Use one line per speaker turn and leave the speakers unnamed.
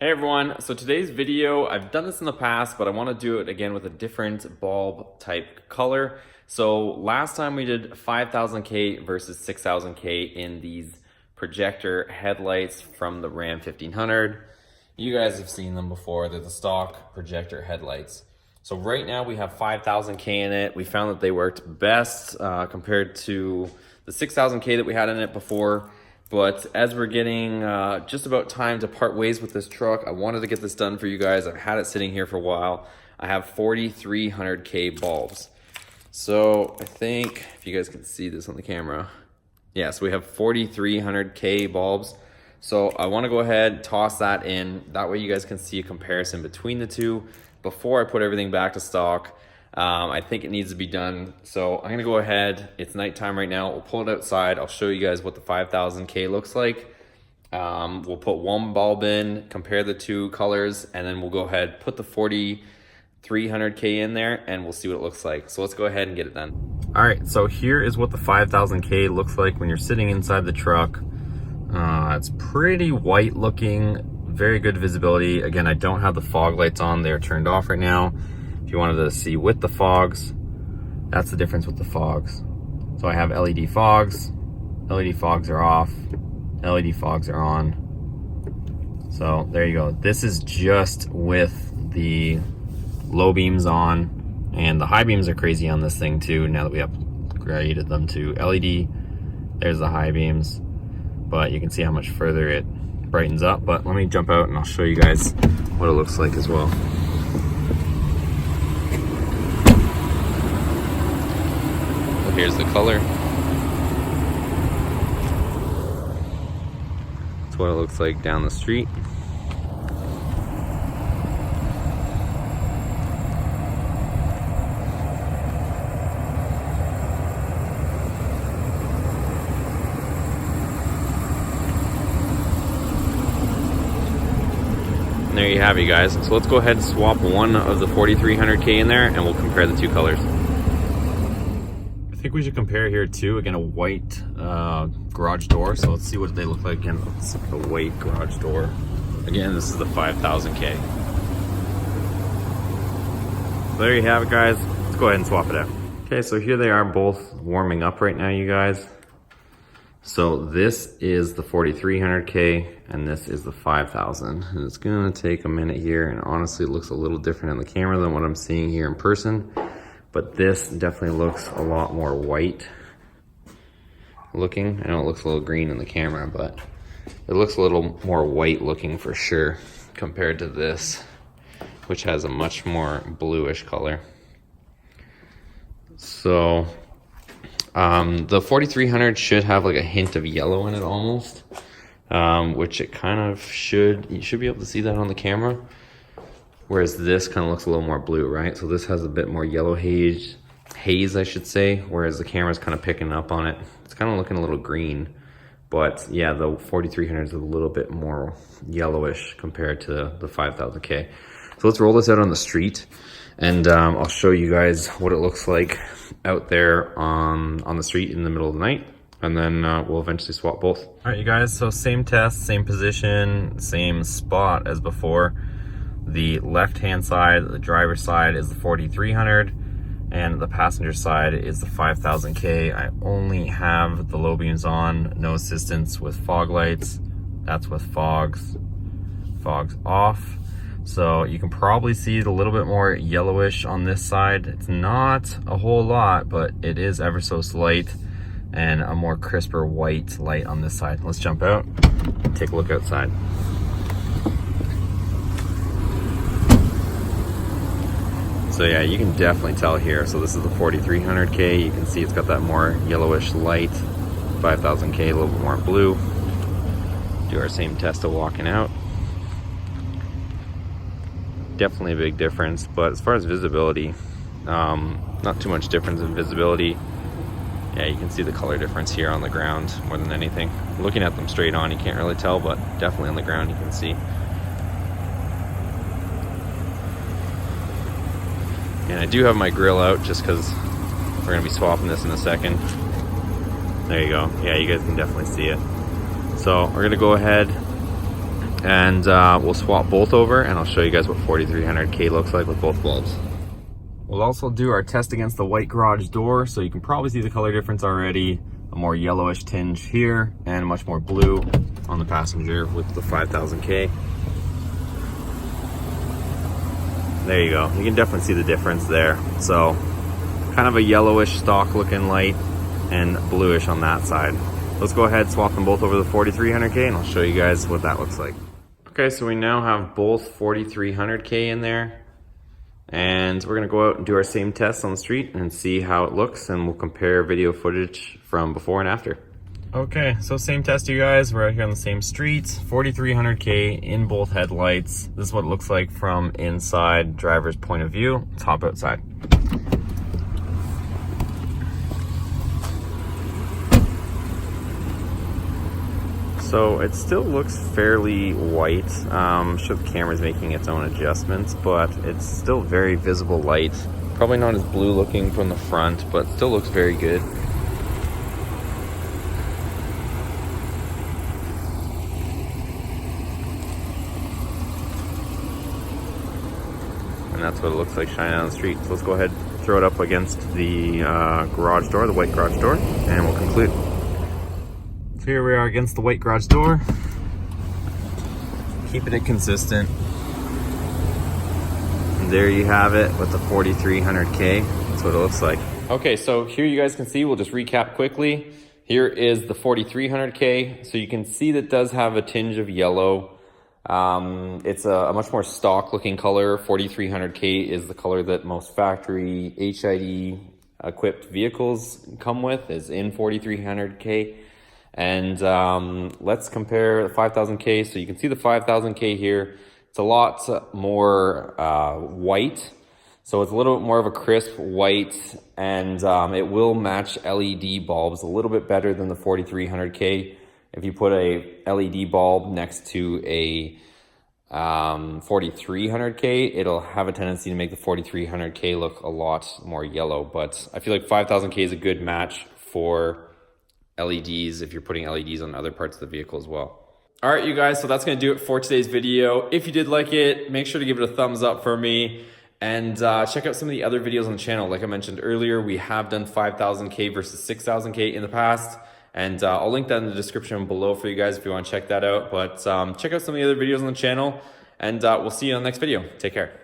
Hey everyone, so today's video, I've done this in the past, but I want to do it again with a different bulb type color. So last time we did 5000K versus 6000K in these projector headlights from the Ram 1500. You guys have seen them before, they're the stock projector headlights. So right now we have 5000K in it. We found that they worked best compared to the 6000K that we had in it before. But as we're getting just about time to part ways with this truck, I wanted to get this done for you guys. I've had it sitting here for a while. I have 4300K bulbs. So I think, if you guys can see this on the camera, yes, we have 4300K bulbs. So I want to go ahead, toss that in. That way you guys can see a comparison between the two before I put everything back to stock. I think it needs to be done. So I'm gonna go ahead, it's nighttime right now. We'll pull it outside. I'll show you guys what the 5000K looks like. We'll put one bulb in, compare the two colors, and then we'll go ahead, put the 4300K in there, and we'll see what it looks like. So let's go ahead and get it done. All right, so here is what the 5000K looks like when you're sitting inside the truck. It's pretty white looking, very good visibility. Again, I don't have the fog lights on. They're turned off right now. If you wanted to see with the fogs, that's the difference with the fogs. So I have LED fogs are off, LED fogs are on. So there you go. This is just with the low beams on, and the high beams are crazy on this thing too, now that we upgraded them to LED. There's the high beams, but you can see how much further it brightens up. But let me jump out and I'll show you guys what it looks like as well. Here's the color. That's what it looks like down the street. And there you have it, guys. So let's go ahead and swap one of the 4300K in there and we'll compare the two colors. I think we should compare here too. Again, a white garage door. So let's see what they look like. Again, let's the white garage door. Again, this is the 5000K. So there you have it, guys. Let's go ahead and swap it out. Okay, so here they are both warming up right now, you guys. So this is the 4300K and this is the 5000. And it's gonna take a minute here, and honestly it looks a little different in the camera than what I'm seeing here in person. But this definitely looks a lot more white looking. I know it looks a little green in the camera, but it looks a little more white looking for sure compared to this, which has a much more bluish color. So the 4300 should have like a hint of yellow in it almost, which it kind of should. You should be able to see that on the camera. Whereas this kind of looks a little more blue, right? So this has a bit more yellow haze, I should say, whereas the camera's kind of picking up on it. It's kind of looking a little green, but yeah, the 4300 is a little bit more yellowish compared to the 5000K. So let's roll this out on the street, and I'll show you guys what it looks like out there on the street in the middle of the night, and then we'll eventually swap both. All right, you guys, so same test, same position, same spot as before. The left-hand side, the driver's side, is the 4300, and the passenger side is the 5000K. I only have the low beams on, no assistance with fog lights. That's with fogs off. So you can probably see it a little bit more yellowish on this side. It's not a whole lot, but it is ever so slight, and a more crisper white light on this side. Let's jump out and take a look outside. So yeah, you can definitely tell here. So this is the 4300K. You can see it's got that more yellowish light. 5000K, a little bit more blue. Do our same test of walking out. Definitely a big difference, but as far as visibility, not too much difference in visibility. Yeah, you can see the color difference here on the ground more than anything. Looking at them straight on, you can't really tell, but definitely on the ground you can see. And I do have my grill out just because we're going to be swapping this in a second. There you go. Yeah, you guys can definitely see it. So we're going to go ahead and we'll swap both over and I'll show you guys what 4300K looks like with both bulbs. We'll also do our test against the white garage door, so you can probably see the color difference already. A more yellowish tinge here and much more blue on the passenger with the 5000K. There you go. You can definitely see the difference there. So kind of a yellowish stock looking light and bluish on that side. Let's go ahead, swap them both over the 4300K and I'll show you guys what that looks like. Okay, so we now have both 4300K in there. And we're gonna go out and do our same tests on the street and see how it looks, and we'll compare video footage from before and after. Okay, so same test, you guys. We're out here on the same street, 4300K in both headlights. This is what it looks like from inside driver's point of view. Let's hop outside. So it still looks fairly white. I'm sure the camera's making its own adjustments, but it's still very visible light. Probably not as blue looking from the front, but still looks very good. And that's what it looks like shining on the street. So let's go ahead, throw it up against the garage door, the white garage door, and we'll conclude. So here we are against the white garage door, keeping it consistent. And there you have it with the 4300K. That's what it looks like. Okay, so here you guys can see, we'll just recap quickly. Here is the 4300K. So you can see that does have a tinge of yellow. It's a much more stock looking color. 4300K is the color that most factory HID equipped vehicles come with, is in 4300K. And let's compare the 5000K. So you can see the 5000K here. It's a lot more white. So it's a little bit more of a crisp white, and it will match LED bulbs a little bit better than the 4300K. If you put a LED bulb next to a 4300K, it'll have a tendency to make the 4300K look a lot more yellow. But I feel like 5000K is a good match for LEDs if you're putting LEDs on other parts of the vehicle as well. All right, you guys, so that's gonna do it for today's video. If you did like it, make sure to give it a thumbs up for me, and check out some of the other videos on the channel. Like I mentioned earlier, we have done 5000K versus 6000K in the past, and I'll link that in the description below for you guys if you wanna check that out. But check out some of the other videos on the channel, and we'll see you on the next video. Take care.